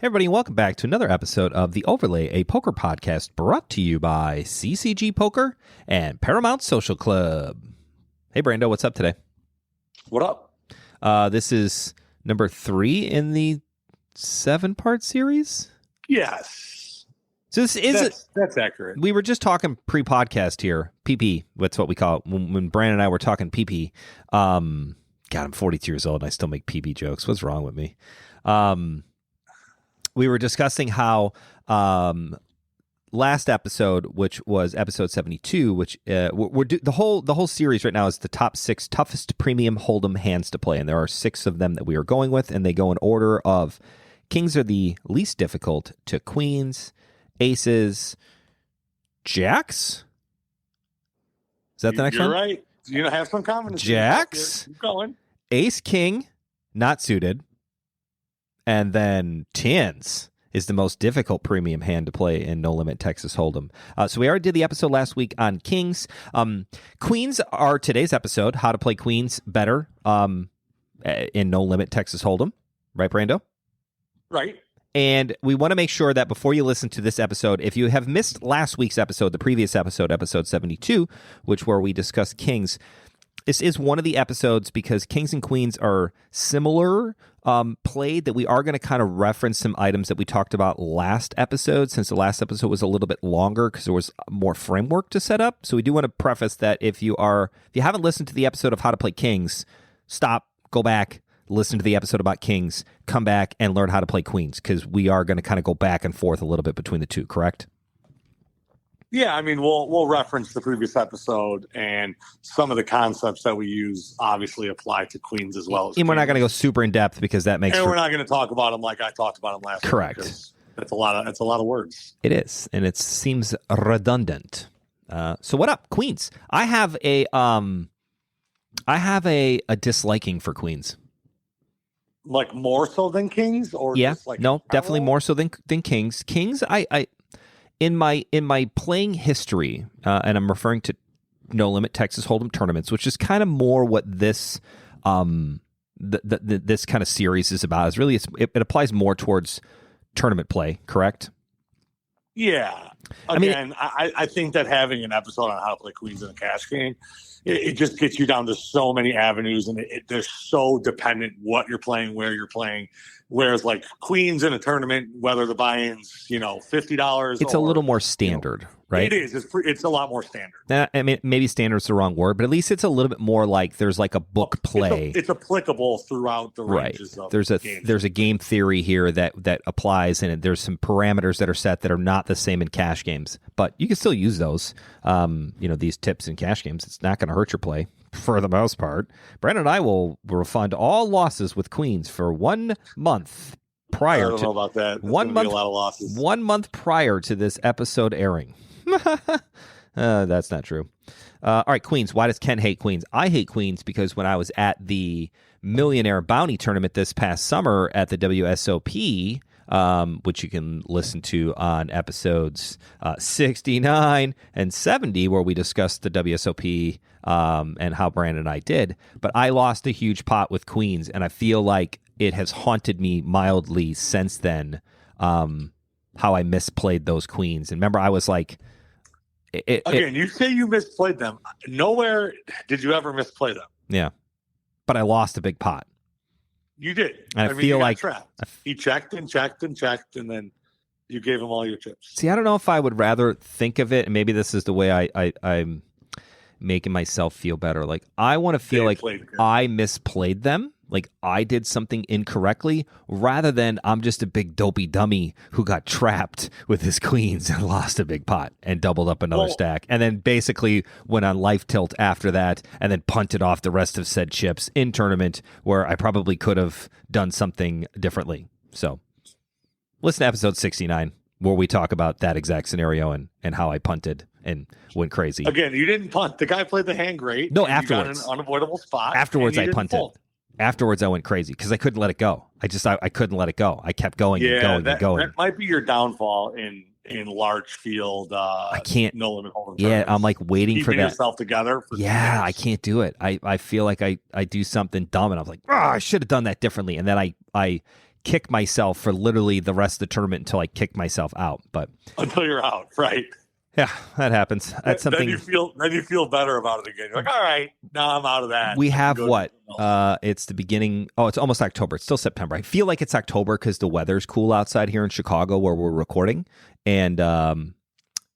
Hey everybody, and welcome back to another episode of The Overlay, a poker podcast brought to you by CCG Poker and Paramount Social Club. Hey Brando, what's up today? What up? This is number 3 in the 7-part series? Yes. So this is that's accurate. We were just talking pre-podcast here. PP, that's what we call it. When Brandon and I were talking PP. God, I'm 42 years old and I still make PP jokes. What's wrong with me? We were discussing how last episode, which was episode 72, which the whole series right now is the top 6 toughest premium holdem hands to play, and there are 6 of them that we are going with, and they go in order of kings are the least difficult to queens, aces, jacks. Is that the next one? You're right. You have some confidence. Jacks. Keep going. Ace king, not suited. And then tens is the most difficult premium hand to play in No Limit Texas Hold'em. So we already did the episode last week on kings. Queens are today's episode, how to play queens better in No Limit Texas Hold'em. Right, Brando? Right. And we want to make sure that before you listen to this episode, if you have missed last week's episode, the previous episode, episode 72, where we discussed kings, this is one of the episodes because kings and queens are similar played, that we are going to kind of reference some items that we talked about last episode, since the last episode was a little bit longer because there was more framework to set up. So we do want to preface that if you haven't listened to the episode of how to play kings, stop, go back, listen to the episode about kings, come back and learn how to play queens, because we are going to kind of go back and forth a little bit between the two, correct? Yeah, I mean, we'll reference the previous episode, and some of the concepts that we use obviously apply to queens as well. And we're not going to go super in depth because that makes. And we're not going to talk about them like I talked about them last. Correct. Week, that's a lot of words. It is, and it seems redundant. So what up, queens? I have a disliking for queens. Like more so than kings, or yeah, just like no, definitely more so than kings. Kings, I in my playing history, and I'm referring to No Limit Texas Hold'em tournaments, which is kind of more what this this kind of series is about. Is really it applies more towards tournament play, correct? Yeah. Again, I think that having an episode on how to play queens in a cash game, it just gets you down to so many avenues, and they're so dependent what you're playing, where you're playing. Whereas like queens in a tournament, whether the buy-in's $50, it's a little more standard, right? It is. It's a lot more standard. I mean, maybe standard's the wrong word, but at least it's a little bit more like there's like a book play. It's applicable throughout the ranges of there's a game theory here that applies, and there's some parameters that are set that are not the same in cash games, but you can still use those. These tips in cash games. It's not going to hurt your play for the most part. Brandon and I will refund all losses with queens for 1 month prior. I don't know about that. That's 1 month, be a lot of losses. 1 month prior to this episode airing. That's not true. All right, queens. Why does Ken hate queens? I hate queens because when I was at the Millionaire Bounty Tournament this past summer at the WSOP, which you can listen to on episodes 69 and 70, where we discussed the WSOP and how Brandon and I did. But I lost a huge pot with queens, and I feel like it has haunted me mildly since then, how I misplayed those queens. And remember, I was like... you say you misplayed them. Nowhere did you ever misplay them. Yeah. But I lost a big pot. You did. And I feel like he checked and checked and checked, and then you gave him all your chips. See, I don't know if I would rather think of it, and maybe this is the way I'm making myself feel better. Like, I want to feel like I misplayed them, like I did something incorrectly, rather than I'm just a big dopey dummy who got trapped with his queens and lost a big pot and doubled up another stack, and then basically went on life tilt after that, and then punted off the rest of said chips in tournament where I probably could have done something differently. So listen to episode 69 where we talk about that exact scenario and how I punted and went crazy. Again, you didn't punt. The guy played the hand great. No, afterwards. You got an unavoidable spot. Afterwards, I punted. Fold. Afterwards, I went crazy because I couldn't let it go. I couldn't let it go. I kept going and going and going. That might be your downfall in large field. I can't. No limit hold'em. Yeah, I'm like waiting keeping for that. Yourself together. I can't do it. I feel like I do something dumb, and I was like, I should have done that differently. And then I kick myself for literally the rest of the tournament until I kick myself out. But until you're out, right? Yeah, that happens. That's something. Then you feel better about it again. You're like, all right, now I'm out of that. We have what? It's the beginning. Oh, it's almost October. It's still September. I feel like it's October because the weather's cool outside here in Chicago where we're recording, and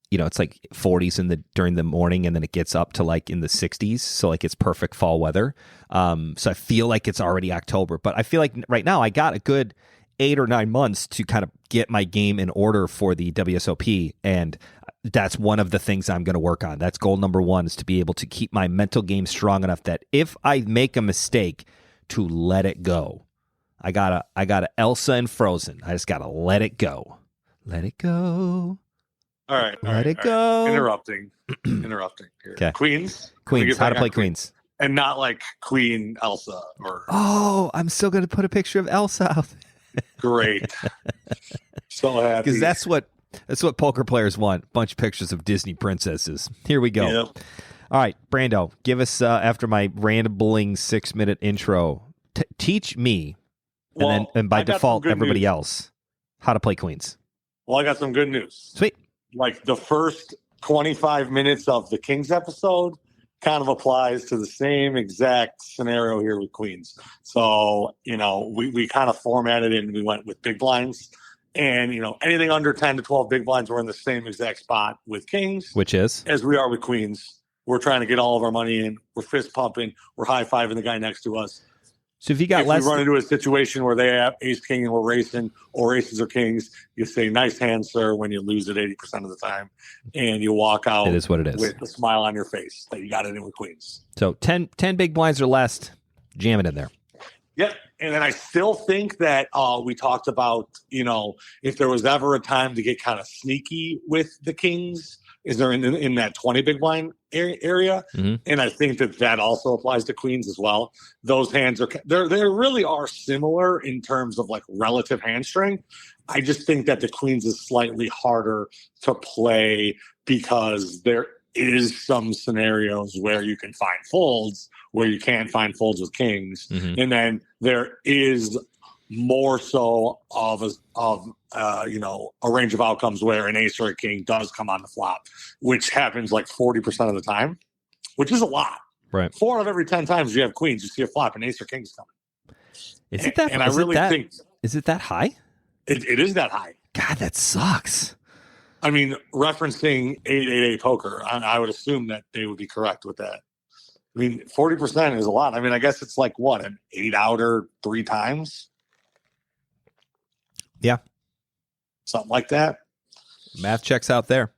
it's like 40s during the morning, and then it gets up to like in the 60s. So like it's perfect fall weather. So I feel like it's already October, but I feel like right now I got a good 8 or 9 months to kind of get my game in order for the WSOP, and that's one of the things I'm going to work on. That's goal number 1, is to be able to keep my mental game strong enough that if I make a mistake, to let it go. I got a Elsa and Frozen. I just got to let it go. Let it go. All right. Let it go. Interrupting here. Okay. Queens. How to play Queens. And not like Queen Elsa or. Oh, I'm still going to put a picture of Elsa out. Great. So happy. Because that's what poker players want. Bunch of pictures of Disney princesses. Here we go. Yep. All right, Brando, give us, after my rambling 6-minute intro, teach me, and by default, everybody else, how to play Queens. Well, I got some good news. Sweet. Like the first 25 minutes of the Kings episode kind of applies to the same exact scenario here with Queens. So, we kind of formatted it and we went with big blinds. And, anything under 10 to 12 big blinds, we're in the same exact spot with Kings. Which is? As we are with Queens. We're trying to get all of our money in. We're fist pumping. We're high-fiving the guy next to us. So if you got we run into a situation where they have ace-king and we're racing, or aces or kings, you say, nice hand, sir, when you lose it 80% of the time. And you walk out. It is what it is. With a smile on your face that you got it in with Queens. So 10 big blinds or less, jam it in there. Yep. And then I still think that we talked about, if there was ever a time to get kind of sneaky with the Kings, is there in that 20 big blind area. Mm-hmm. And I think that also applies to Queens as well. Those hands they really are similar in terms of like relative hand strength. I just think that the Queens is slightly harder to play because there is some scenarios where you can find folds where you can't find folds with Kings. Mm-hmm. And then there is more so of a range of outcomes where an ace or a king does come on the flop, which happens like 40% of the time, which is a lot. Right. 4 out of every 10 times you have Queens, you see a flop, and ace or king's coming. Is it that? And I really think is it that high? It is that high. God, that sucks. I mean, referencing 888 poker, I would assume that they would be correct with that. I mean, 40% is a lot. I mean, I guess it's like what, an 8-outer 3 times. Yeah. Something like that. Math checks out there.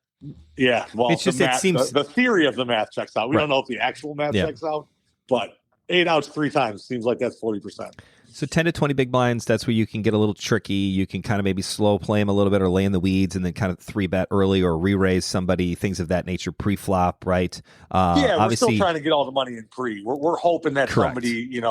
Yeah. Well, it's just, it seems the theory of the math checks out. We don't know if the actual math checks out, but 8 outs 3 times seems like that's 40%. So 10 to 20 big blinds, that's where you can get a little tricky. You can kind of maybe slow play them a little bit or lay in the weeds and then kind of 3-bet early or re-raise somebody, things of that nature pre-flop, right? We're still trying to get all the money in pre. We're hoping that correct. Somebody,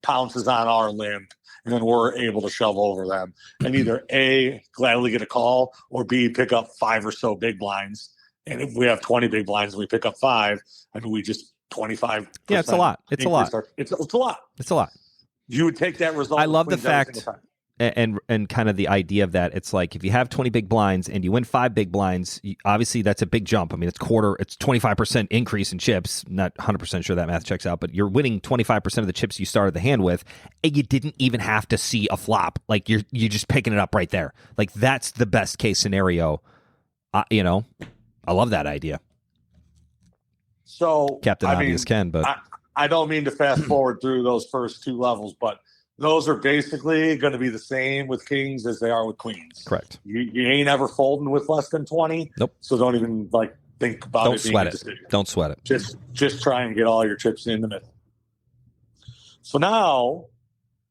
pounces on our limb and then we're able to shove over them and either A, gladly get a call, or B, pick up 5 or so big blinds. And if we have 20 big blinds and we pick up 5, I mean, we just 25. Yeah, it's a lot. It's a lot. It's a lot. It's a lot. You would take that result. I love the fact and kind of the idea of that. It's like if you have 20 big blinds and you win 5 big blinds, obviously that's a big jump. I mean, it's 25% increase in chips. Not 100% sure that math checks out, but you're winning 25% of the chips you started the hand with, and you didn't even have to see a flop. Like you're just picking it up right there. Like that's the best case scenario. I love that idea. So Captain Obvious Ken, but I don't mean to fast forward through those first 2 levels, but those are basically going to be the same with Kings as they are with Queens. Correct. You ain't ever folding with less than 20. Nope. So don't even think about don't it. Sweat it. Don't sweat it. Just try and get all your chips in the middle. So now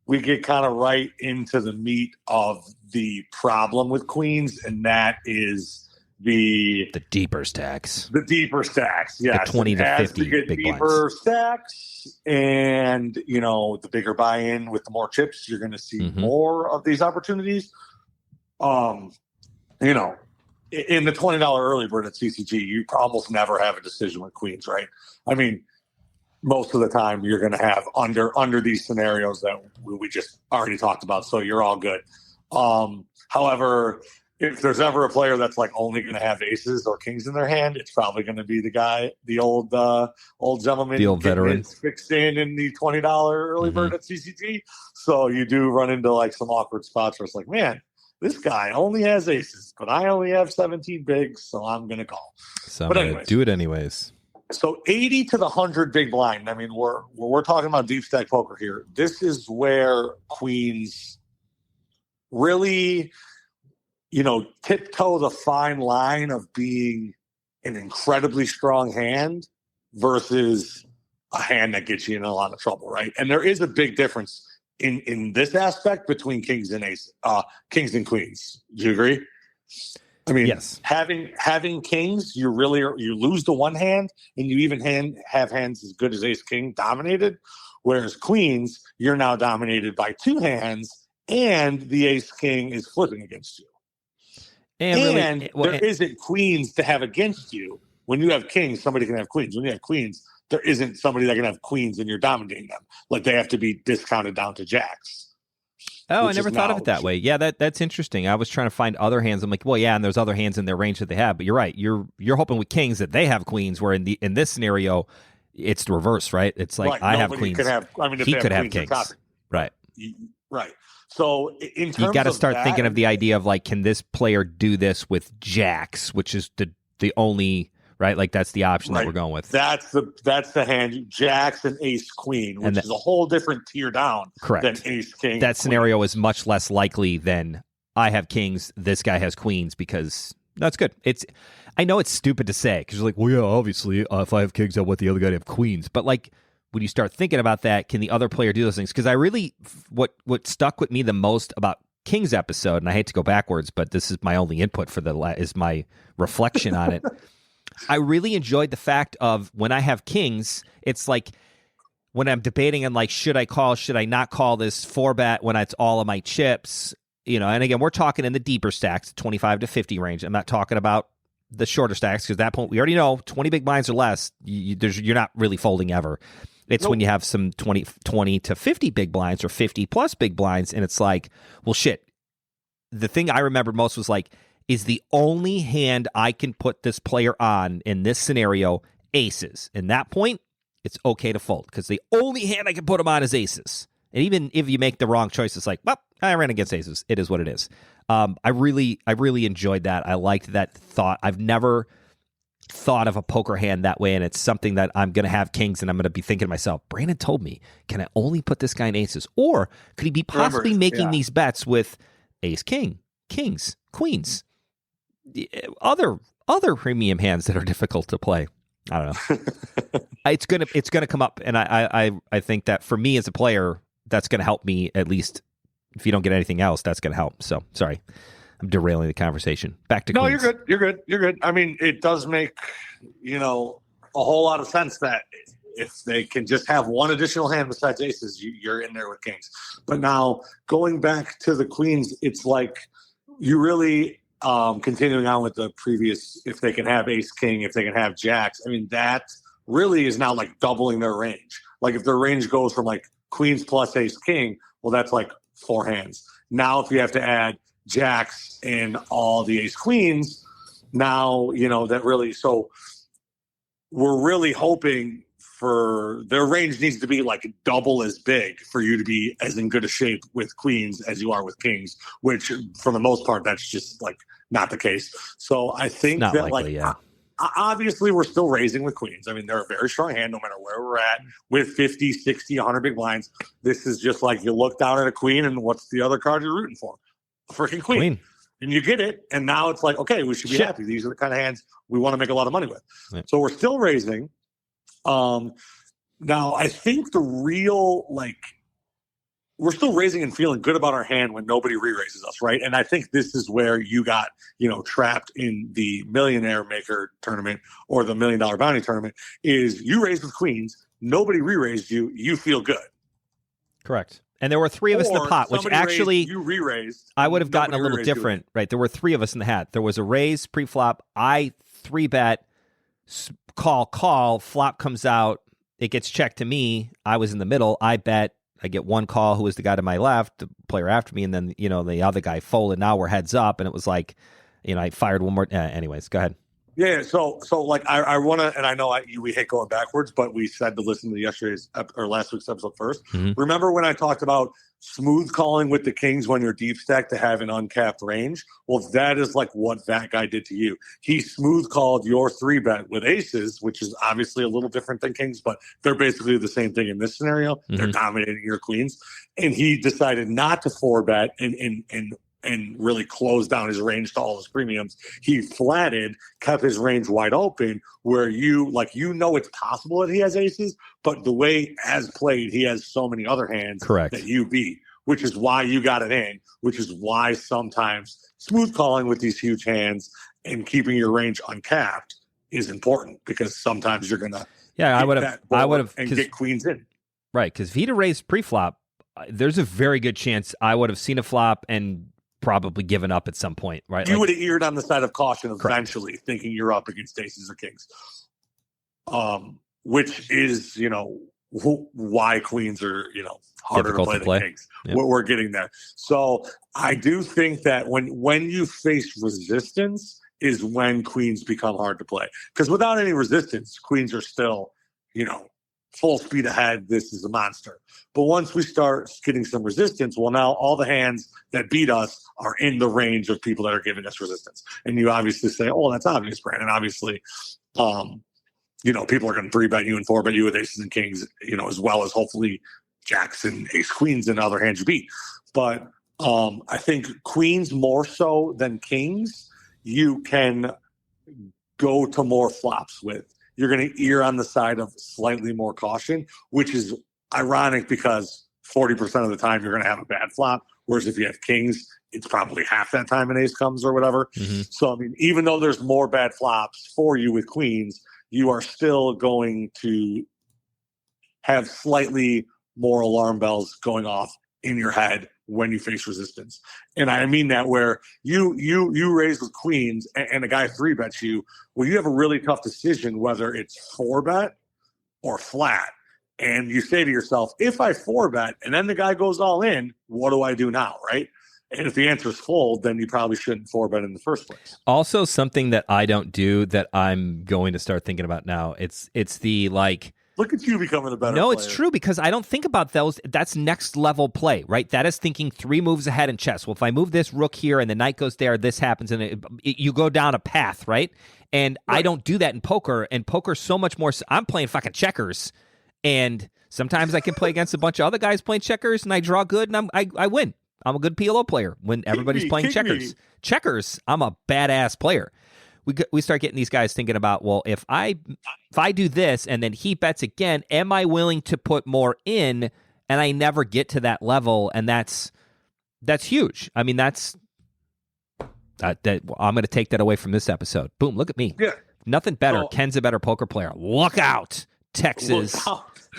we get kind of right into the meat of the problem with Queens, and that is the deeper stacks. The deeper stacks, yes. The 20 to 50 get big deeper blinds. Stacks, and the bigger buy-in with the more chips, you're going to see more of these opportunities. In the $20 early bird at CCG, you almost never have a decision with Queens, right? I mean, most of the time you're going to have under these scenarios that we just already talked about. So you're all good. However, if there's ever a player that's like only going to have aces or kings in their hand, it's probably going to be the old gentleman, the old veteran fixed in the $20 early bird at CCG. So you do run into like some awkward spots where it's like, man, this guy only has aces, but I only have 17 bigs, so I'm going to call. So but anyways, do it anyways. So 80 to the 100 big blind. I mean, we're talking about deep stack poker here. This is where queens really, tiptoe the fine line of being an incredibly strong hand versus a hand that gets you in a lot of trouble, right? And there is a big difference in this aspect between kings and queens. Do you agree? I mean, yes. Having kings, you lose the one hand, and you even have hands as good as ace king dominated. Whereas queens, you're now dominated by two hands, and the ace king is flipping against you. And there isn't queens to have against you. When you have kings, somebody can have queens. When you have queens, there isn't somebody that can have queens, and you're dominating them. Like they have to be discounted down to jacks. Oh, I never thought of it that way. Yeah, that's interesting. I was trying to find other hands. I'm like, well, yeah, and there's other hands in their range that they have. But you're right. You're hoping with kings that they have queens. Where in this scenario, it's the reverse, right? It's like I have queens. He could have kings. Right. Right. So in terms you got to start thinking of the idea of like, can this player do this with jacks, which is the only. Right, like that's the option that we're going with. That's the hand, jacks and ace queen, which is a whole different tier down. Correct. Than ace king. That scenario is much less likely than I have kings, this guy has queens, because that's good. I know it's stupid to say because you're like, well, yeah, obviously, if I have kings, I want the other guy to have queens. But like when you start thinking about that, can the other player do those things? Because I really, what stuck with me the most about King's episode, and I hate to go backwards, but this is my only input for is my reflection on it. I really enjoyed the fact of when I have kings, it's like when I'm debating on like, should I call, should I not call this 4-bet when it's all of my chips, and again, we're talking in the deeper stacks, 25 to 50 range. I'm not talking about the shorter stacks because at that point we already know 20 big blinds or less, you're not really folding ever. It's when you have some 20 to 50 big blinds or 50 plus big blinds, and it's like, well, shit. The thing I remember most was like, is the only hand I can put this player on in this scenario aces. In that point, it's okay to fold because the only hand I can put him on is aces. And even if you make the wrong choice, it's like, well, I ran against aces. It is what it is. I really enjoyed that. I liked that thought. I've never thought of a poker hand that way, and it's something that I'm going to have kings, and I'm going to be thinking to myself, Brandon told me, can I only put this guy in aces? Or could he be possibly making these bets with ace, king, kings, queens? Other premium hands that are difficult to play. I don't know. It's gonna come up, and I think that for me as a player, that's gonna help me at least. If you don't get anything else, that's gonna help. So sorry, I'm derailing the conversation. Back to Queens. You're good. I mean, it does make a whole lot of sense that if they can just have one additional hand besides aces, you're in there with kings. But now going back to the queens, it's like you really. Continuing on with the previous, if they can have ace king, if they can have jacks, I mean, that really is now like doubling their range. Like if their range goes from like queens plus ace king, well, that's like 4 hands. Now, if you have to add jacks and all the ace queens, now, that really, so we're really hoping for their range needs to be like double as big for you to be as in good a shape with queens as you are with kings, which for the most part, that's just like not the case. So I think that likely, obviously we're still raising with queens. I mean, they're a very strong hand no matter where we're at with 50, 60, 100 big blinds. This is just like you look down at a queen and what's the other card you're rooting for? A freaking queen. And you get it. And now it's like, okay, we should be happy. These are the kind of hands we want to make a lot of money with. Right. So we're still raising. Now I think the real, we're still raising and feeling good about our hand when nobody re-raises us, right? And I think this is where you got, trapped in the Millionaire Maker tournament or the $1 Million Bounty tournament is you raised with queens, nobody re-raised you, you feel good. Correct. And there were 3 of us in the pot, which actually you re-raised. I would have gotten a little different, right? There were 3 of us in the hat. There was a raise pre-flop. I 3-bet, call, flop comes out. it gets checked to me. I was in the middle. I bet. I get one call who was the guy to my left, the player after me, and then, the other guy folded. Now we're heads up, and it was like, I fired one more. Anyways, go ahead. Yeah, so like I want to, and I know we hate going backwards, but we said to listen to yesterday's or last week's episode first. Mm-hmm. Remember when I talked about smooth calling with the kings when you're deep stacked to have an uncapped range? Well, that is like what that guy did to you. He smooth called your 3-bet with aces, which is obviously a little different than kings, but they're basically the same thing in this scenario. Mm-hmm. They're dominating your queens, and he decided not to 4-bet and really closed down his range to all his premiums. He flatted, kept his range wide open, where it's possible that he has aces, but the way as played, he has so many other hands that you beat, which is why you got it in, which is why sometimes smooth calling with these huge hands and keeping your range uncapped is important, because sometimes you're going to I would have and get queens in. Right, because if he'd have raised pre-flop, there's a very good chance I would have seen a flop and probably given up at some point, right? You would have eared on the side of caution eventually, thinking you're up against aces or kings, which is, why queens are, harder to play than kings. Yep. We're getting there. So I do think that when you face resistance is when queens become hard to play, because without any resistance, queens are still, full speed ahead. This is a monster. But once we start getting some resistance, well, now all the hands that beat us are in the range of people that are giving us resistance. And you obviously say, oh, that's obvious, Brandon. Obviously, people are going to 3-bet you and 4-bet you with aces and kings, as well as hopefully jacks and ace queens and other hands you beat. But I think queens more so than kings, you can go to more flops with. You're going to err on the side of slightly more caution, which is ironic because 40% of the time you're going to have a bad flop. Whereas if you have kings, it's probably half that time an ace comes or whatever. Mm-hmm. So, even though there's more bad flops for you with queens, you are still going to have slightly more alarm bells going off in your head when you face resistance. And I mean that where you raise with queens and a guy 3-bets you, well, you have a really tough decision whether it's 4-bet or flat. And you say to yourself, if I 4-bet and then the guy goes all in, what do I do now, right? And if the answer is fold, then you probably shouldn't 4-bet in the first place. Also, something that I don't do that I'm going to start thinking about now, it's the look at you becoming a better player. No, it's true, because I don't think about those. That's next level play, right? That is thinking 3 moves ahead in chess. Well, if I move this rook here and the knight goes there, this happens, and you go down a path, right? And right. I don't do that in poker. And poker's so much more. I'm playing fucking checkers, and sometimes I can play against a bunch of other guys playing checkers, and I draw good, and I win. I'm a good PLO player when everybody's playing checkers. Checkers, I'm a badass player. We start getting these guys thinking about, well, if I do this and then he bets again, am I willing to put more in? And I never get to that level, and that's huge. I'm going to take that away from this episode. Boom! Look at me. Yeah. Nothing better. Ken's a better poker player. Look out, Texas.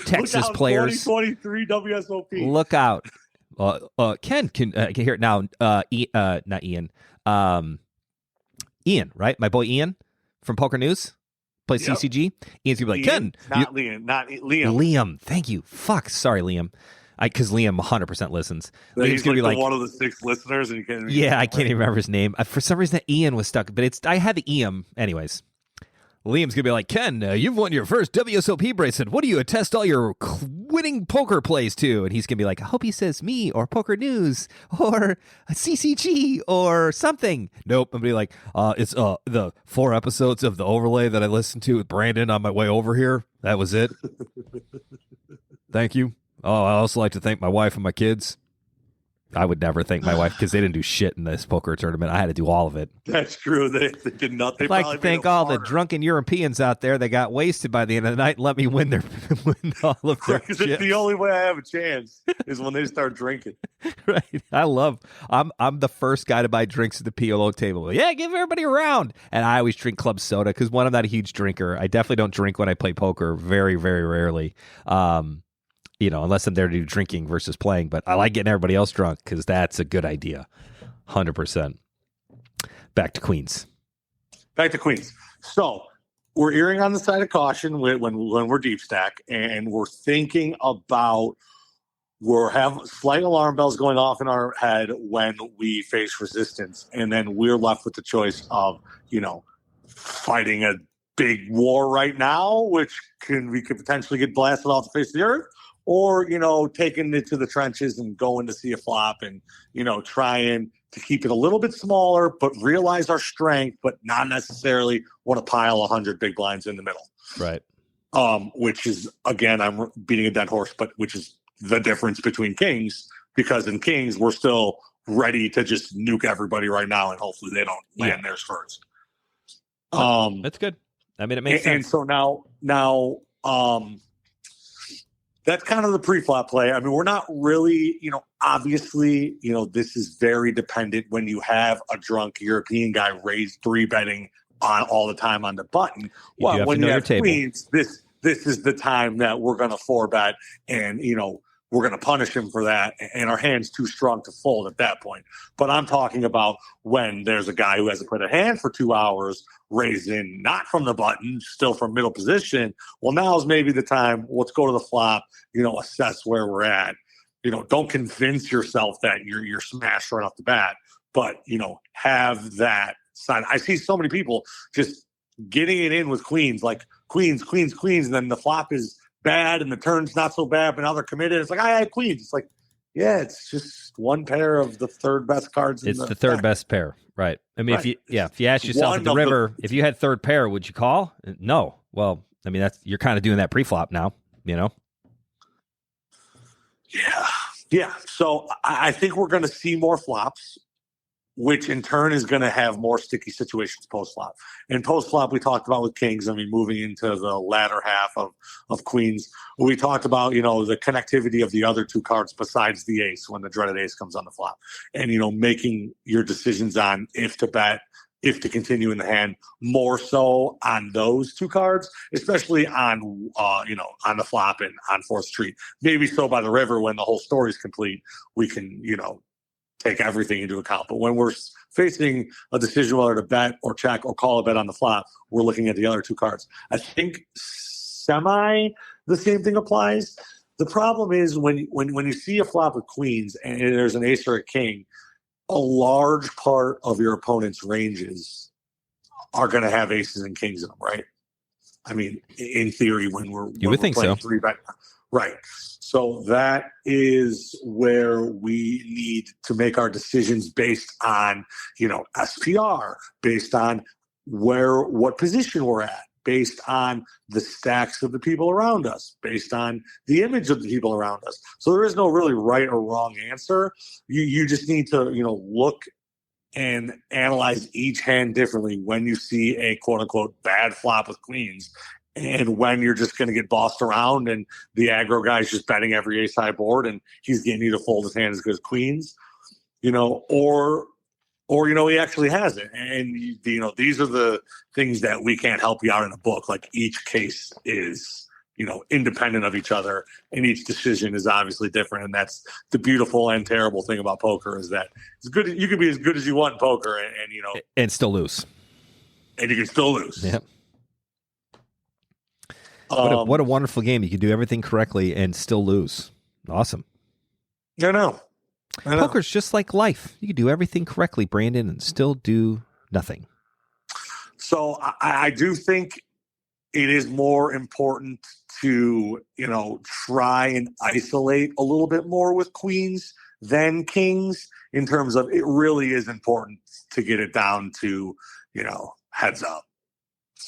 Texas players. 2023 WSOP. Look out. Ken can hear it now. Not Ian. Ian, right? My boy Ian from Poker News plays CCG. Ian's gonna be like, Ken, not Liam. Liam, thank you. Fuck, sorry, Liam. Because Liam 100% listens. So he's gonna be like one of the 6 listeners, and you can't. I can't even remember his name. For some reason, that Ian was stuck, but I had the Ian. Anyways, Liam's gonna be like, Ken, you've won your first WSOP bracelet. What do you attest all your winning poker plays to? And he's gonna be like, I hope he says me or Poker News or CCG or something. Nope. I'm gonna be like, it's the 4 episodes of the overlay that I listened to with Brandon on my way over here. That was it. Thank you. Oh, I also like to thank my wife and my kids. I would never thank my wife because they didn't do shit in this poker tournament. I had to do all of it. That's true. They did nothing. I'd like to thank all the drunken Europeans out there that got wasted by the end of the night and let me win all of their chips. It's the only way I have a chance is when they start drinking. Right. I'm the first guy to buy drinks at the PLO table. Yeah, give everybody a round. And I always drink club soda because, one, I'm not a huge drinker. I definitely don't drink when I play poker. Very, very rarely. Unless I'm there to do drinking versus playing. But I like getting everybody else drunk because that's a good idea. 100%. Back to Queens. So we're erring on the side of caution when we're deep stack, and we're thinking about we'll have slight alarm bells going off in our head when we face resistance, and then we're left with the choice of fighting a big war right now, which we could potentially get blasted off the face of the earth, or taking it to the trenches and going to see a flop and trying to keep it a little bit smaller, but realize our strength, but not necessarily want to pile 100 big blinds in the middle. Right. Which is, again, I'm beating a dead horse, but which is the difference between kings, because in kings we're still ready to just nuke everybody right now, and hopefully they don't land theirs first. That's good. I mean, it makes sense. And so now, that's kind of the pre-flop play. I mean, we're not really, obviously, this is very dependent when you have a drunk European guy raise 3-betting on all the time on the button. Well, when you have queens, this is the time that we're going to 4-bet, and we're going to punish him for that, and our hand's too strong to fold at that point. But I'm talking about when there's a guy who hasn't played a hand for 2 hours, raising not from the button, still from middle position. Well, now's maybe the time. Let's go to the flop, assess where we're at. Don't convince yourself that you're smashed right off the bat, but, have that side. I see so many people just getting it in with queens, like queens, and then the flop is bad and the turn's not so bad, but now they're committed. It's like, I had queens. It's like, yeah, it's just one pair of the third best cards. It's the third best pair, right? I mean, right. if you ask yourself at the river, if you had third pair, would you call? No. Well, I mean, you're kind of doing that pre-flop now, Yeah. So I think we're going to see more flops, which in turn is going to have more sticky situations post-flop. And post-flop, we talked about with kings, moving into the latter half of queens, we talked about, the connectivity of the other two cards besides the ace when the dreaded ace comes on the flop. And, making your decisions on if to bet, if to continue in the hand, more so on those two cards, especially on, on the flop and on 4th Street. Maybe so by the river when the whole story is complete, we can, take everything into account. But when we're facing a decision whether to bet or check or call a bet on the flop, we're looking at the other two cards. I think the same thing applies. The problem is when you see a flop with queens and there's an ace or a king, a large part of your opponent's ranges are going to have aces and kings in them, right? I mean, in theory, when we're think playing so. 3-bet, right? So that is where we need to make our decisions based on, SPR, based on what position we're at, based on the stacks of the people around us, based on the image of the people around us. So there is no really right or wrong answer. You just need to, look and analyze each hand differently when you see a quote unquote bad flop with queens, and when you're just going to get bossed around and the aggro guy's just betting every ace high board and he's getting you to fold his hand as good as queens, or he actually has it. And, these are the things that we can't help you out in a book. Like each case is, independent of each other, and each decision is obviously different. And that's the beautiful and terrible thing about poker, is that it's good. You can be as good as you want in poker and still lose. And you can still lose. Yeah. What a wonderful game. You can do everything correctly and still lose. Awesome. I know. Poker's just like life. You can do everything correctly, Brandon, and still do nothing. So I do think it is more important to, try and isolate a little bit more with queens than kings, in terms of it really is important to get it down to, heads up,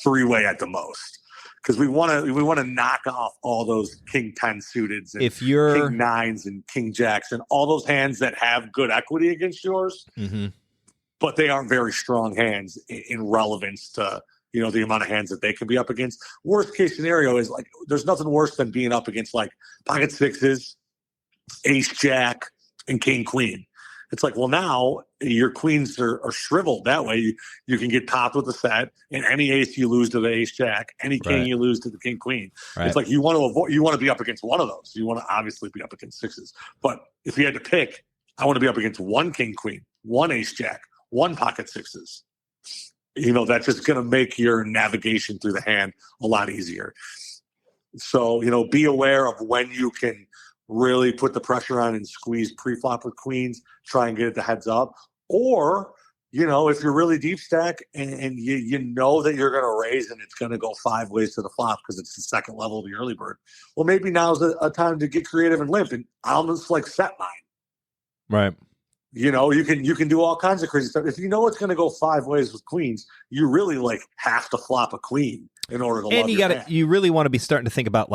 3-way at the most. Because we want to knock off all those king 10 suiteds and king 9s and king jacks and all those hands that have good equity against yours, but they aren't very strong hands in relevance to the amount of hands that they can be up against. Worst case scenario is like there's nothing worse than being up against like pocket sixes, ace jack, and king queen. It's like, well, now your queens are shriveled. That way you can get topped with a set, and any ace you lose to the ace jack, any king you lose to the king queen. Right. It's like you want to be up against one of those. You want to obviously be up against sixes. But if you had to pick, I want to be up against one king queen, one ace jack, one pocket sixes. That's just going to make your navigation through the hand a lot easier. So, be aware of when you can really put the pressure on and squeeze pre-flop with queens, try and get it to heads up. Or, if you're really deep stack and you know that you're going to raise and it's going to go 5 ways to the flop because it's the second level of the early bird, well, maybe now's a time to get creative and limp and almost like set mine. Right. You can do all kinds of crazy stuff. If you know it's going to go 5 ways with queens, you really have to flop a queen in order to. And you really want to be starting to think about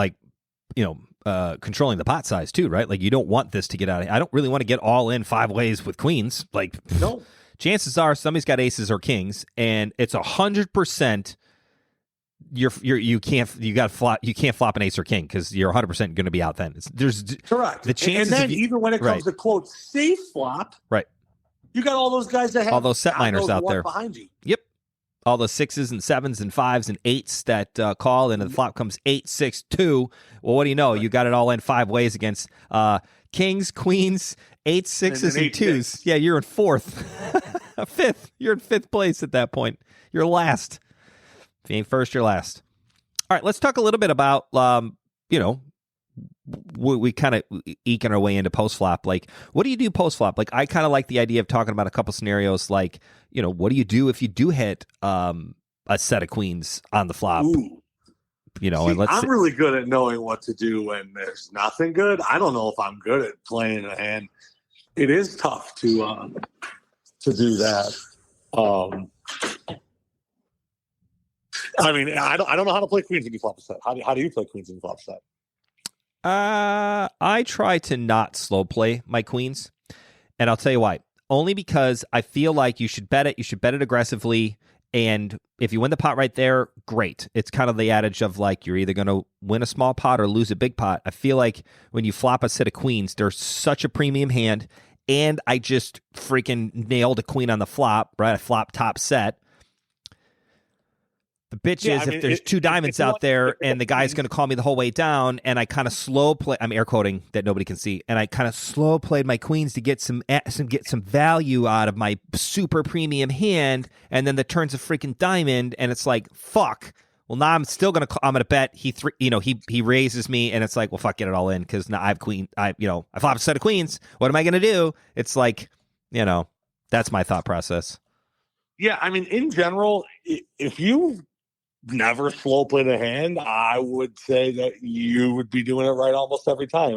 controlling the pot size too, right? Like you don't want this to get out of. I don't really want to get all in 5 ways with queens. Like no. Chances are somebody's got aces or kings, and it's 100%. You can't flop an ace or king because you're 100% going to be out then. There's correct the chances. And then even when it comes to quote safe flop, right? You got all those guys that have all those set miners out there behind you. Yep, all the 6s and 7s and 5s and 8s that call, and the flop comes 8, 6, 2. Well, what do you know? Right. You got it all in 5 ways against kings, queens, 8s, 6s, and 2s. 6. Yeah, you're in 4th, 5th. You're in 5th place at that point. You're last. If you ain't first, you're last. All right, let's talk a little bit about, we kind of eking our way into post-flop. Like, what do you do post-flop? Like, I kind of like the idea of talking about a couple scenarios like, what do you do if you do hit a set of queens on the flop? Ooh. And I'm really good at knowing what to do when there's nothing good. I don't know if I'm good at playing a hand. It is tough to do that. I don't know how to play queens when you flop a set. How do you play queens when you flop a set? I try to not slow play my queens, and I'll tell you why. Only because I feel like you should bet it. You should bet it aggressively, and if you win the pot right there, great. It's kind of the adage of like you're either going to win a small pot or lose a big pot. I feel like when you flop a set of queens, there's such a premium hand, and I just freaking nailed a queen on the flop. Right, I flop top set. The bitch is if there's 2 diamonds out there and the guy's going to call me the whole way down and I kind of slow play. I'm air quoting that nobody can see. And I kind of slow played my queens to get some value out of my super premium hand. And then the turn's a freaking diamond and it's like, fuck. Well, now I'm still going to bet he raises me and it's like, well, fuck, get it all in. Cause now I have I flop a set of queens. What am I going to do? It's like, that's my thought process. Yeah. In general, if you never slow play the hand, I would say that you would be doing it right almost every time.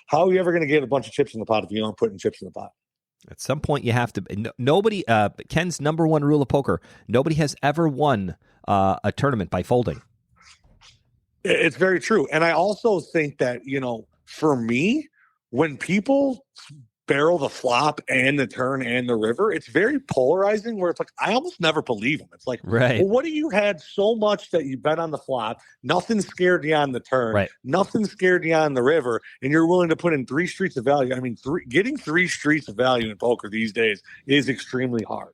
How are you ever going to get a bunch of chips in the pot if you aren't putting chips in the pot? At some point, you have to. Nobody. Ken's number one rule of poker: nobody has ever won a tournament by folding. It's very true, and I also think that for me, when people barrel the flop and the turn and the river, it's very polarizing where it's like I almost never believe them. It's like, right. Well, what do you had so much that you bet on the flop, nothing scared you on the turn, right. Nothing scared you on the river, and you're willing to put in 3 streets of value? Getting 3 streets of value in poker these days is extremely hard.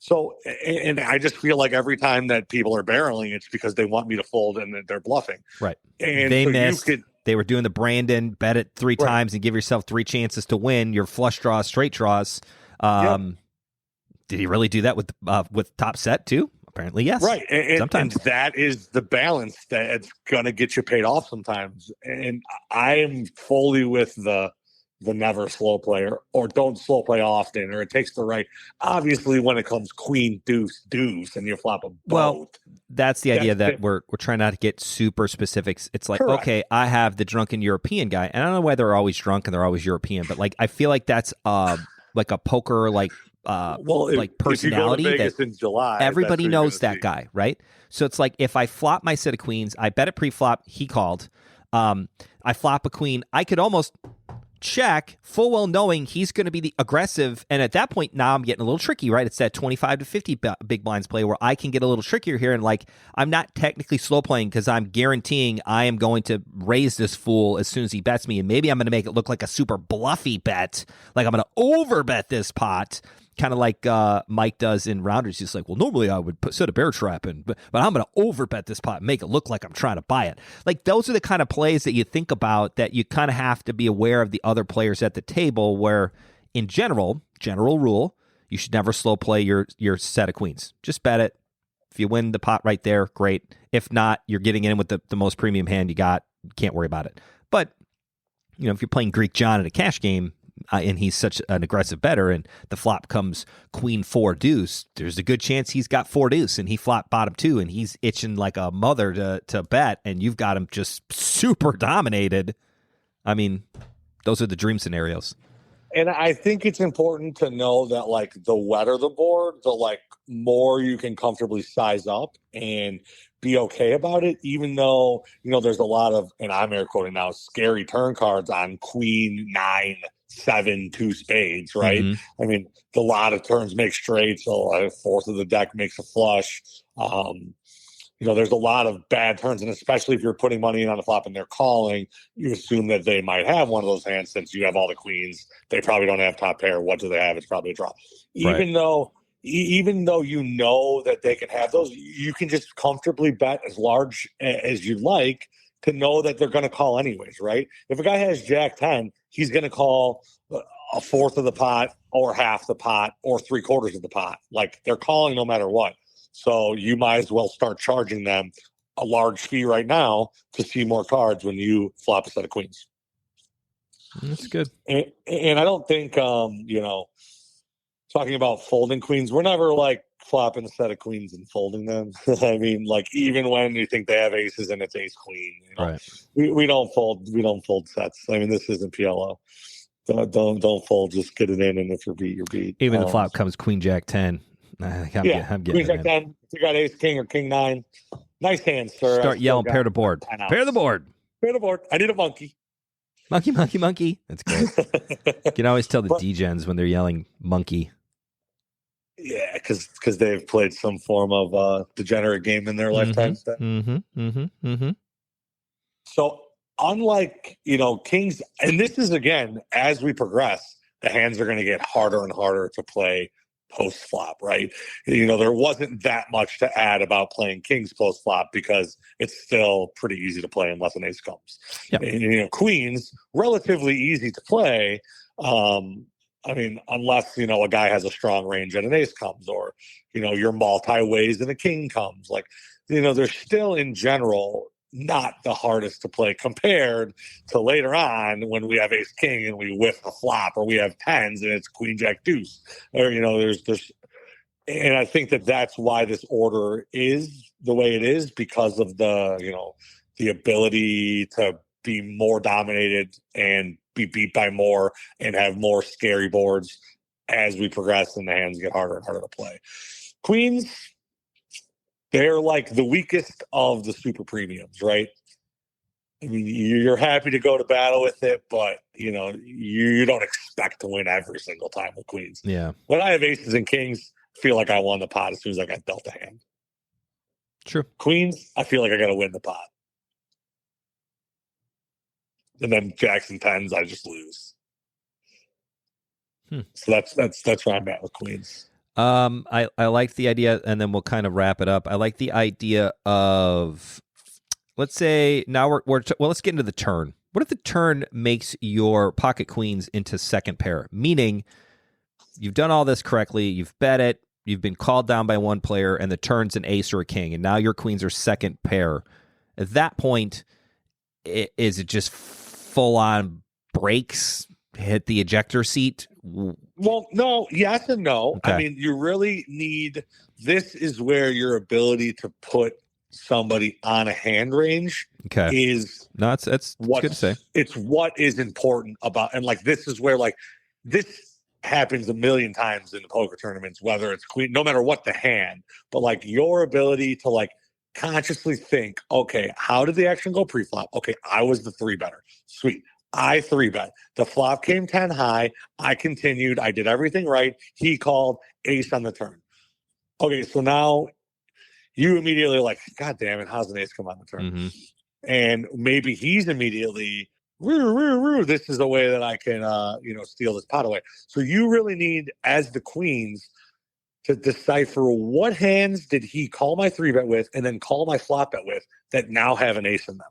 So, and I just feel like every time that people are barreling, it's because they want me to fold and they're bluffing. Right. And they so missed. They were doing the Brandon, bet it 3 times and give yourself 3 chances to win your flush draws, straight draws. Did he really do that with top set too? Apparently, yes. Right. And, sometimes. And that is the balance that's going to get you paid off sometimes. And I am fully with the never slow player or don't slow play often, or it takes the right. Obviously, when it comes queen, deuce, and you flop a boat. Well, that's the idea that we're trying not to get super specifics. It's like, correct. Okay, I have the drunken European guy, and I don't know why they're always drunk and they're always European, but like I feel like that's like a poker like personality if you go to Vegas that in July, everybody knows that guy, right? So it's like if I flop my set of queens, I bet it pre-flop, he called. I flop a queen, I could almost check full well knowing he's going to be the aggressive, and at that point now I'm getting a little tricky, right? It's that 25 to 50 big blinds play where I can get a little trickier here, and like I'm not technically slow playing because I'm guaranteeing I am going to raise this fool as soon as he bets me, and maybe I'm going to make it look like a super bluffy bet, like I'm going to over bet this pot, kind of like Mike does in Rounders. He's like, well, normally I would set a bear trap in, but I'm going to overbet this pot and make it look like I'm trying to buy it. Like those are the kind of plays that you think about that you kind of have to be aware of the other players at the table, where in general rule, you should never slow play your set of queens. Just bet it. If you win the pot right there, great. If not, you're getting in with the most premium hand you got. Can't worry about it. But, if you're playing Greek John in a cash game, and he's such an aggressive bettor, and the flop comes queen 4 deuce, there's a good chance he's got 4 deuce, and he flop bottom 2, and he's itching like a mother to bet, and you've got him just super dominated. I mean, those are the dream scenarios. And I think it's important to know that, like, the wetter the board, the, like, more you can comfortably size up and be okay about it, even though, there's a lot of, and I'm air quoting now, scary turn cards on queen, 9, 7, 2 spades, right? Mm-hmm. I mean, a lot of turns make straight, so a fourth of the deck makes a flush. There's a lot of bad turns, and especially if you're putting money in on the flop and they're calling, you assume that they might have one of those hands since you have all the queens. They probably don't have top pair. What do they have? It's probably a draw. Even though you know that they can have those, you can just comfortably bet as large as you like to know that they're going to call anyways, right? If a guy has Jack 10, he's going to call a fourth of the pot or half the pot or 3/4 of the pot. Like, they're calling no matter what. So you might as well start charging them a large fee right now to see more cards when you flop a set of queens. That's good. And I don't think, talking about folding queens, we're never like flopping a set of queens and folding them. I mean, like, even when you think they have aces and it's ace queen, right? We don't fold. We don't fold sets. I mean, this isn't PLO. Don't fold. Just get it in, and if you're beat, you're beat. Even the flop comes queen Jack 10. I'm getting queen Jack 10. If you got ace king or king 9, nice hands, sir. Start yelling, pair the board. Pair the board. Pair the board. I need a monkey. Monkey. That's great. You can always tell the degens when they're yelling monkey. Yeah, because they've played some form of degenerate game in their lifetimes. So unlike, kings, and this is, again, as we progress, the hands are going to get harder and harder to play post-flop, right? There wasn't that much to add about playing kings post-flop because it's still pretty easy to play unless an ace comes. Yep. And, queens, relatively easy to play. I mean, unless, a guy has a strong range and an ace comes, or, you're multi-ways and a king comes. Like, they're still, in general, not the hardest to play compared to later on when we have ace king and we whiff a flop, or we have tens and it's queen jack deuce, or there's and I think that's why this order is the way it is, because of the ability to be more dominated and be beat by more and have more scary boards as we progress and the hands get harder and harder to play. Queens, they're like the weakest of the super premiums, right? I mean, you're happy to go to battle with it, but, you don't expect to win every single time with queens. Yeah. When I have aces and kings, I feel like I won the pot as soon as I got dealt a hand. True. Queens, I feel like I got to win the pot. And then jacks and tens, I just lose. So that's where I'm at with queens. I like the idea, and then we'll kind of wrap it up. I like the idea of, let's say now let's get into the turn. What if the turn makes your pocket queens into second pair? Meaning, you've done all this correctly, you've bet it, you've been called down by one player, and the turn's an ace or a king, and now your queens are second pair. At that point, is it just full on breaks, hit the ejector seat? Well, no, yes and no. Okay. I mean, you really need, this is where your ability to put somebody on a hand range is. No, it's good to say. It's what is important about, and like, this is where, like, this happens a million times in the poker tournaments, whether it's queen, no matter what the hand, but like your ability to like consciously think, okay, how did the action go pre-flop? Okay, I was the 3-better. Sweet. I 3-bet. The flop came 10 high. I continued. I did everything right. He called ace on the turn. Okay, so now you immediately like, God damn it, how's an ace come on the turn? Mm-hmm. And maybe he's immediately, this is the way that I can, steal this pot away. So you really need, as the queens, to decipher what hands did he call my 3-bet with and then call my flop bet with that now have an ace in them.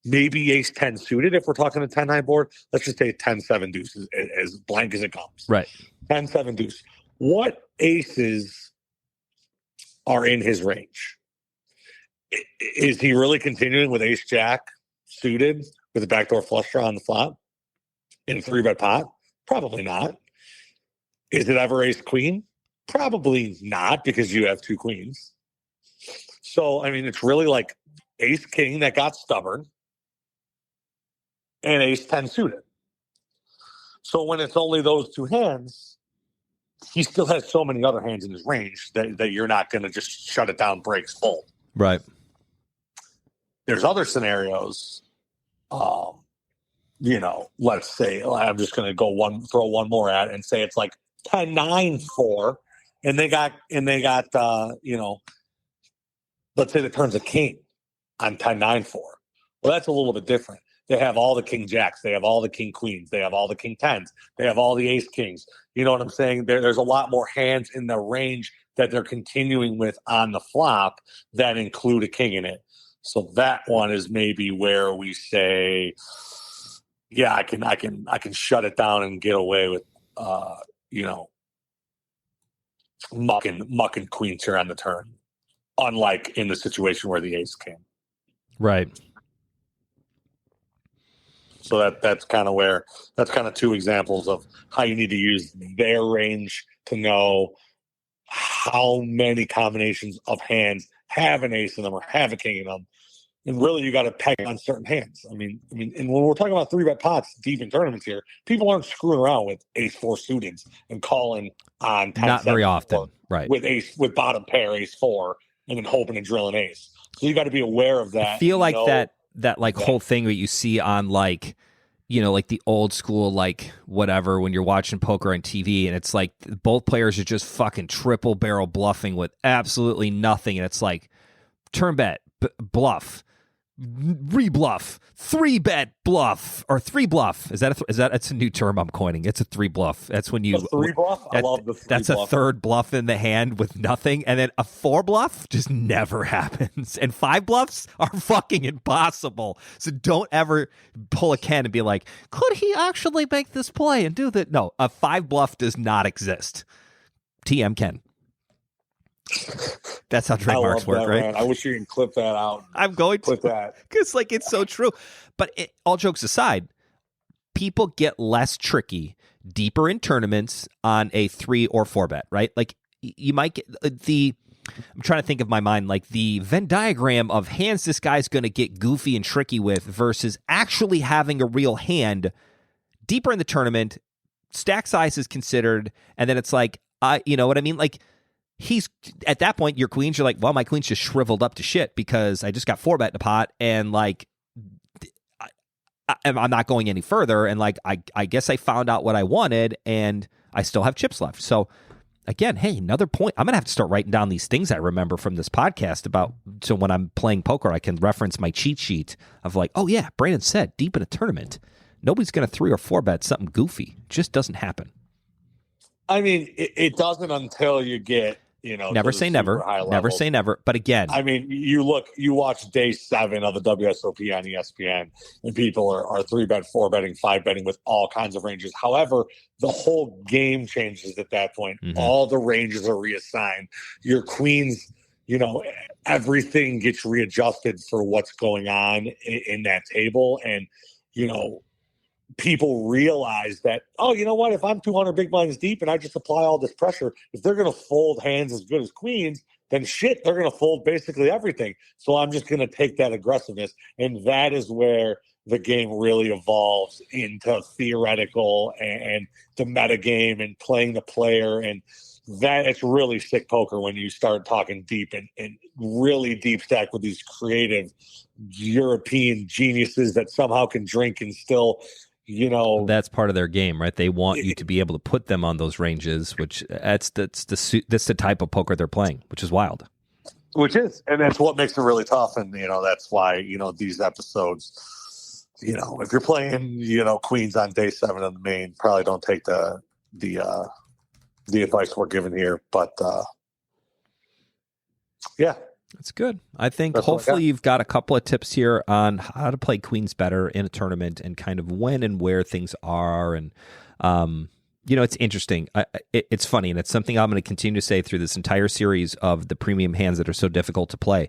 Maybe ace 10 suited if we're talking a 10-9 board. Let's just say 10-7 deuce as blank as it comes. Right. 10-7 deuce. What aces are in his range. Is he really continuing with ace jack suited with a backdoor flush draw on the flop in a 3-bet pot? Probably not. Is it ever ace queen? Probably not, because you have 2 queens. So, I mean, it's really like ace king that got stubborn and ace 10 suited. So when it's only those 2 hands, he still has so many other hands in his range that you're not going to just shut it down, breaks, fold. Right. There's other scenarios. Let's say I'm just going to throw one more at it and say it's like 10-9-4, and they got let's say the turn's a king on 10-9-4. Well, that's a little bit different. They have all the king jacks, they have all the king queens, they have all the king tens, they have all the ace kings. You know what I'm saying? There's a lot more hands in the range that they're continuing with on the flop that include a king in it. So that one is maybe where we say, yeah, I can shut it down and get away with mucking queens here on the turn, unlike in the situation where the ace came. Right. So that's kind of 2 examples of how you need to use their range to know how many combinations of hands have an ace in them or have a king in them. And really, you got to peg on certain hands. I mean, and when we're talking about 3-bet pots deep in tournaments here, people aren't screwing around with ace-4 suitings and calling on 10 not very often, right? With bottom pair ace-4 and then hoping to drill an ace. So you got to be aware of that. I feel like that whole thing that you see on like the old school, like whatever, when you're watching poker on TV and it's like both players are just fucking triple barrel bluffing with absolutely nothing, and it's like turn bet, bluff, rebluff, 3-bet bluff, or 3-bluff. Is that it's a new term I'm coining. It's a 3-bluff. That's when you 3-bluff. I love the 3-bluff. That's a third bluff in the hand with nothing, and then a 4-bluff just never happens. And 5 bluffs are fucking impossible. So don't ever pull a Ken and be like, could he actually make this play and do that? No, a 5-bluff does not exist. TM Ken. That's how trademarks work, right? Man. I wish you can clip that out. I'm going to clip that because, like, it's so true. But all jokes aside, people get less tricky deeper in tournaments on a 3 or 4 bet, right? Like, you might get I'm trying to think of my mind, like the Venn diagram of hands this guy's going to get goofy and tricky with versus actually having a real hand deeper in the tournament. Stack size is considered, and then it's like, you know what I mean? Like, he's at that point, your queens, you're like, well, my queen's just shriveled up to shit because I just got 4-bet in a pot, and like, I'm not going any further. And like, I guess I found out what I wanted, and I still have chips left. So again, hey, another point. I'm gonna have to start writing down these things I remember from this podcast so when I'm playing poker, I can reference my cheat sheet of like, oh yeah, Brandon said deep in a tournament, nobody's gonna 3 or 4 bet something goofy. It just doesn't happen. I mean, it doesn't until you get, never say never. Never say never. But again, I mean, you watch day 7 of the WSOP on ESPN, and people are 3-bet, 4-betting, 5-betting with all kinds of ranges. However, the whole game changes at that point. Mm-hmm. All the ranges are reassigned. Your queens, everything gets readjusted for what's going on in that table. And, people realize that, oh, you know what? If I'm 200 big blinds deep and I just apply all this pressure, if they're going to fold hands as good as queens, then shit, they're going to fold basically everything. So I'm just going to take that aggressiveness. And that is where the game really evolves into theoretical and the meta game and playing the player. And that it's really sick poker when you start talking deep and really deep stack with these creative European geniuses that somehow can drink and still, that's part of their game, right? They want you to be able to put them on those ranges, which that's the type of poker they're playing, which is wild. And that's what makes it really tough. And, that's why, these episodes, if you're playing, queens on day 7 of the main, probably don't take the advice we're giving here. But, yeah. That's good. I think hopefully you've got a couple of tips here on how to play queens better in a tournament and kind of when and where things are. And It's interesting. It's funny, and it's something I'm going to continue to say through this entire series of the premium hands that are so difficult to play.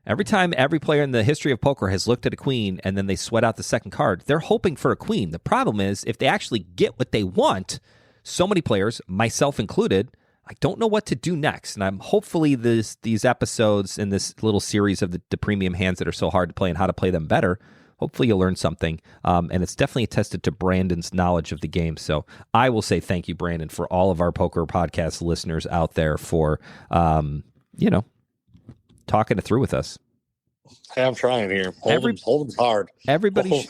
Every time every player in the history of poker has looked at a queen and then they sweat out the second card, they're hoping for a queen. The problem is, if they actually get what they want, so many players, myself included, I don't know what to do next. And I'm hopefully these episodes in this little series of the premium hands that are so hard to play and how to play them better, hopefully you'll learn something. And it's definitely attested to Brandon's knowledge of the game. So I will say thank you, Brandon, for all of our poker podcast listeners out there for, talking it through with us. Hey, I'm trying here. Holdem's hard. Everybody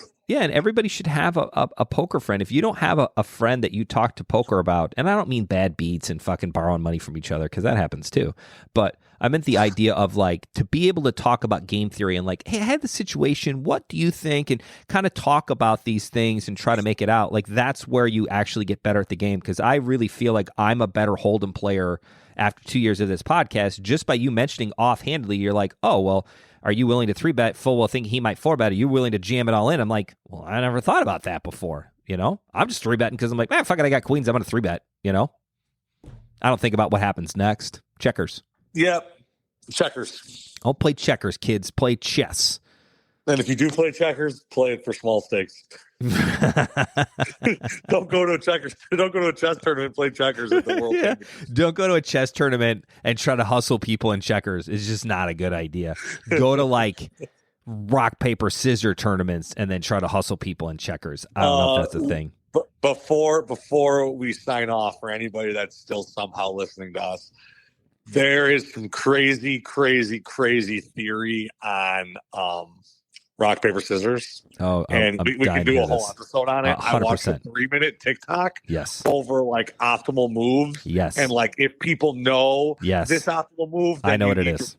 should have a poker friend. If you don't have a friend that you talk to poker about, and I don't mean bad beats and fucking borrowing money from each other, because that happens too, but I meant the idea of like to be able to talk about game theory and like, hey, I had the situation, what do you think? And kind of talk about these things and try to make it out. Like that's where you actually get better at the game, because I really feel like I'm a better Hold'em player after 2 years of this podcast, just by you mentioning offhandedly, you're like, oh, well, are you willing to 3-bet full well thinking he might 4-bet? Are you willing to jam it all in? I'm like, well, I never thought about that before, I'm just 3-betting because I'm like, man, fuck it, I got queens, I'm going to 3-bet, I don't think about what happens next. Checkers. Yep. Checkers. Don't play checkers, kids. Play chess. And if you do play checkers, play it for small stakes. Don't go to a chess tournament, play checkers at the World Championship. Don't go to a chess tournament and try to hustle people in checkers. It's just not a good idea. Go to like rock, paper, scissors tournaments and then try to hustle people in checkers. I don't know if that's a thing. Before we sign off, for anybody that's still somehow listening to us, there is some crazy theory on rock, paper, scissors. Oh, and we can do a whole episode on it. 100%. I watched a 3-minute TikTok over like optimal moves. Yes. And like if people know this optimal move, then I know what it is.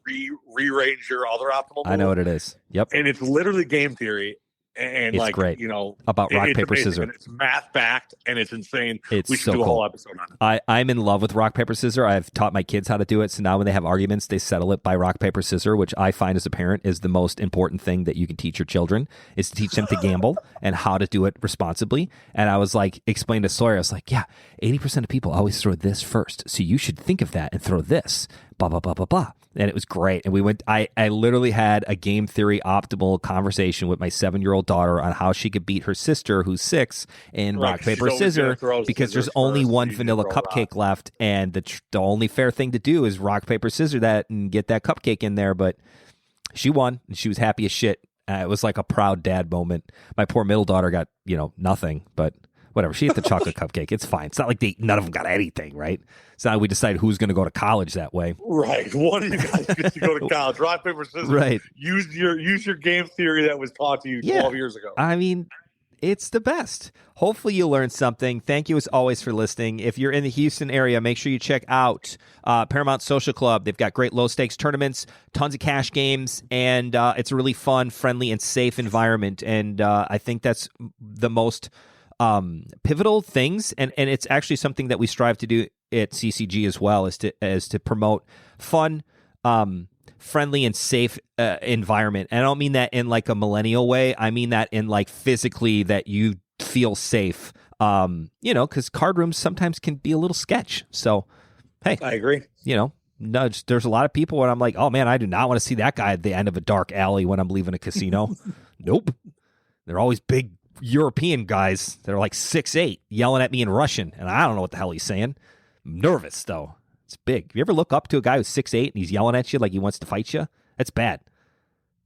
Rearrange your other optimal move. I know what it is. Yep. And it's literally game theory. And it's like, great. About rock, paper, scissors. And it's math backed and it's insane. We should do a whole episode on it. I'm in love with rock, paper, scissors. I've taught my kids how to do it. So now when they have arguments, they settle it by rock, paper, scissors, which I find as a parent is the most important thing that you can teach your children, is to teach them to gamble and how to do it responsibly. And I was like, explain to Sawyer, I was like, yeah, 80% of people always throw this first. So you should think of that and throw this, blah, blah, blah, blah, blah. And it was great. And I literally had a game theory optimal conversation with my 7-year-old daughter on how she could beat her sister, who's 6, in rock, paper, scissors, because there's only one vanilla cupcake left. And the only fair thing to do is rock, paper, scissors that and get that cupcake in there. But she won and she was happy as shit. It was like a proud dad moment. My poor middle daughter got, nothing, but whatever. She ate the chocolate cupcake. It's fine. It's not like none of them got anything, right? It's not like we decide who's going to go to college that way. Right. One of you guys gets to go to college. Rock, paper, scissors. Right. Use your game theory that was taught to you 12 years ago. I mean, it's the best. Hopefully you learned something. Thank you as always for listening. If you're in the Houston area, make sure you check out Paramount Social Club. They've got great low-stakes tournaments, tons of cash games, and it's a really fun, friendly, and safe environment. And I think that's the most pivotal things, and it's actually something that we strive to do at CCG as well, is to promote fun, friendly, and safe environment. And I don't mean that in like a millennial way. I mean that in like physically that you feel safe. Because card rooms sometimes can be a little sketch. So, hey, I agree. Nudge. There's a lot of people where I'm like, oh man, I do not want to see that guy at the end of a dark alley when I'm leaving a casino. Nope. They're always big European guys that are like 6'8", yelling at me in Russian, and I don't know what the hell he's saying. I'm nervous though. It's big. You ever look up to a guy who's 6'8" and he's yelling at you like he wants to fight you? That's bad.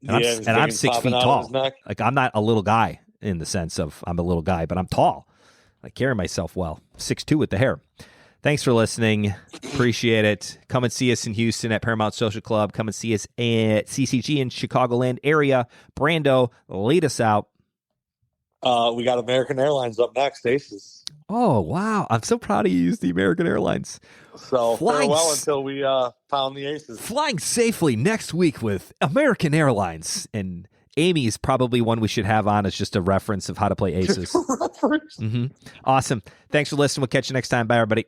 And I'm 6 feet tall. Like I'm not a little guy in the sense of I'm a little guy, but I'm tall. I carry myself well. 6'2" with the hair. Thanks for listening. Appreciate it. Come and see us in Houston at Paramount Social Club. Come and see us at CCG in Chicagoland area. Brando, lead us out. We got American Airlines up next, Aces. Oh, wow. I'm so proud of you used the American Airlines. So farewell until we pound the Aces. Flying safely next week with American Airlines. And Amy is probably one we should have on as just a reference of how to play Aces. Reference. Mm-hmm. Awesome. Thanks for listening. We'll catch you next time. Bye, everybody.